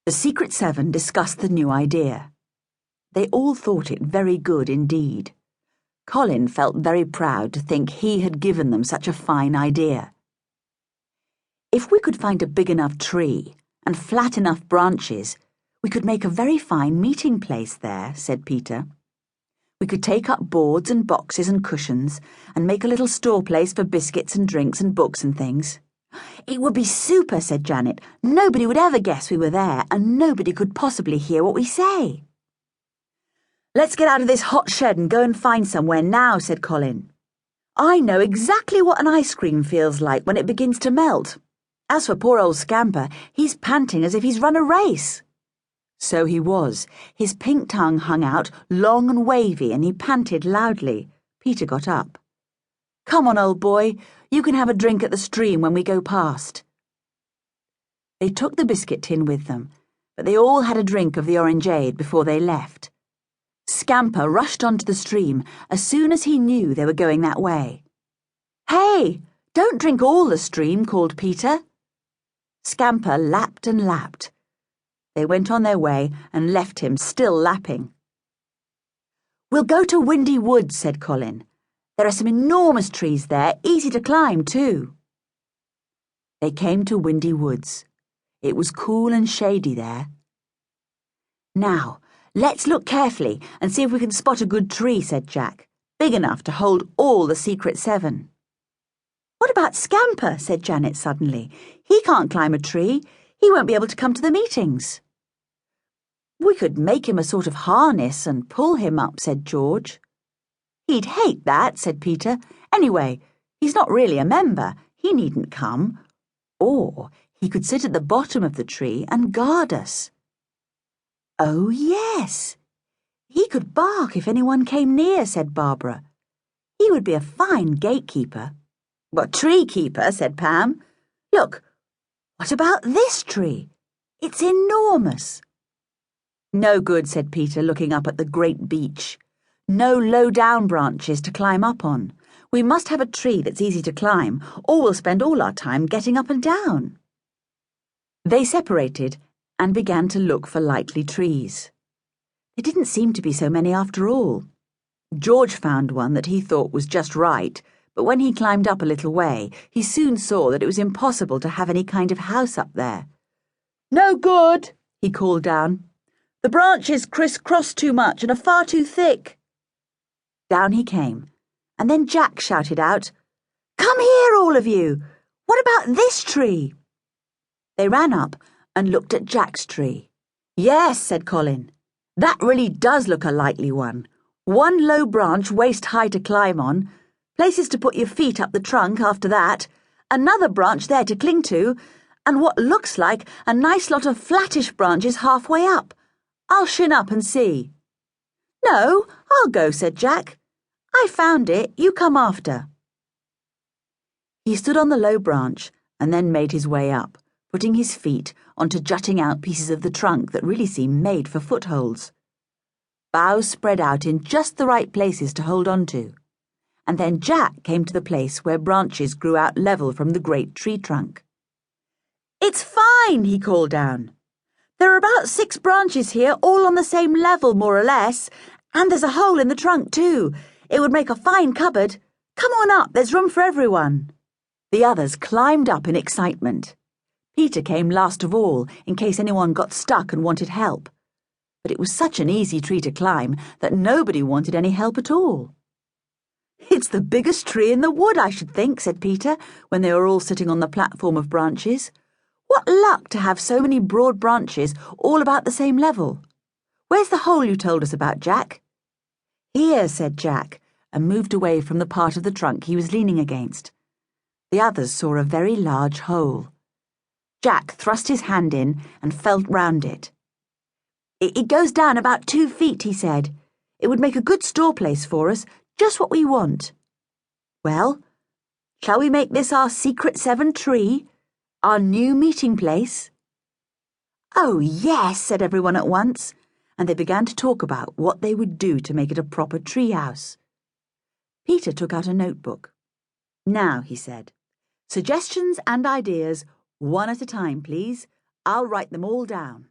The Secret Seven discussed the new idea. They all thought it very good indeed. Colin felt very proud to think he had given them such a fine idea. If we could find a big enough tree and flat enough branches, we could make a very fine meeting place there, said Peter. We could take up boards and boxes and cushions and make a little store place for biscuits and drinks and books and things. It would be super, said Janet. Nobody would ever guess we were there, and nobody could possibly hear what we say. Let's get out of this hot shed and go and find somewhere now, said Colin. I know exactly what an ice cream feels like when it begins to melt. As for poor old Scamper, he's panting as if he's run a race. So he was. His pink tongue hung out, long and wavy, and he panted loudly. Peter got up. Come on, old boy. You can have a drink at the stream when we go past. They took the biscuit tin with them, but they all had a drink of the orangeade before they left. Scamper rushed onto the stream as soon as he knew they were going that way. Hey, don't drink all the stream, called Peter. Scamper lapped and lapped. They went on their way and left him still lapping. We'll go to Windy Woods, said Colin. There are some enormous trees there, easy to climb too. They came to Windy Woods. It was cool and shady there. Now, let's look carefully and see if we can spot a good tree, said Jack, big enough to hold all the Secret Seven. What about Scamper, said Janet suddenly. He can't climb a tree. He won't be able to come to the meetings. We could make him a sort of harness and pull him up, said George. He'd hate that, said Peter. Anyway, he's not really a member. He needn't come. Or he could sit at the bottom of the tree and guard us. Oh, yes. He could bark if anyone came near, said Barbara. He would be a fine gatekeeper. But tree keeper, said Pam. Look, what about this tree? It's enormous. No good, said Peter, looking up at the great beech. No low-down branches to climb up on. We must have a tree that's easy to climb, or we'll spend all our time getting up and down. They separated and began to look for likely trees. There didn't seem to be so many after all. George found one that he thought was just right, but when he climbed up a little way, he soon saw that it was impossible to have any kind of house up there. No good, he called down. The branches criss-cross too much and are far too thick. Down he came, and then Jack shouted out, Come here, all of you! What about this tree? They ran up and looked at Jack's tree. Yes, said Colin. That really does look a likely one. One low branch waist-high to climb on, places to put your feet up the trunk after that, another branch there to cling to, and what looks like a nice lot of flattish branches halfway up. I'll shin up and see. No, I'll go, said Jack. I found it, you come after. He stood on the low branch and then made his way up, putting his feet onto jutting out pieces of the trunk that really seemed made for footholds. Boughs spread out in just the right places to hold on to, and then Jack came to the place where branches grew out level from the great tree trunk. It's fine, he called down. There are about 6 branches here, all on the same level, more or less, and there's a hole in the trunk, too. It would make a fine cupboard. Come on up, there's room for everyone. The others climbed up in excitement. Peter came last of all, in case anyone got stuck and wanted help. But it was such an easy tree to climb that nobody wanted any help at all. It's the biggest tree in the wood, I should think, said Peter, when they were all sitting on the platform of branches. What luck to have so many broad branches all about the same level. Where's the hole you told us about, Jack? Here, said Jack, and moved away from the part of the trunk he was leaning against. The others saw a very large hole. Jack thrust his hand in and felt round it. It goes down about 2 feet, he said. It would make a good store place for us, just what we want. Well, shall we make this our Secret Seven tree? Our new meeting place? Oh, yes, said everyone at once, and they began to talk about what they would do to make it a proper treehouse. Peter took out a notebook. Now, he said, suggestions and ideas, one at a time, please. I'll write them all down.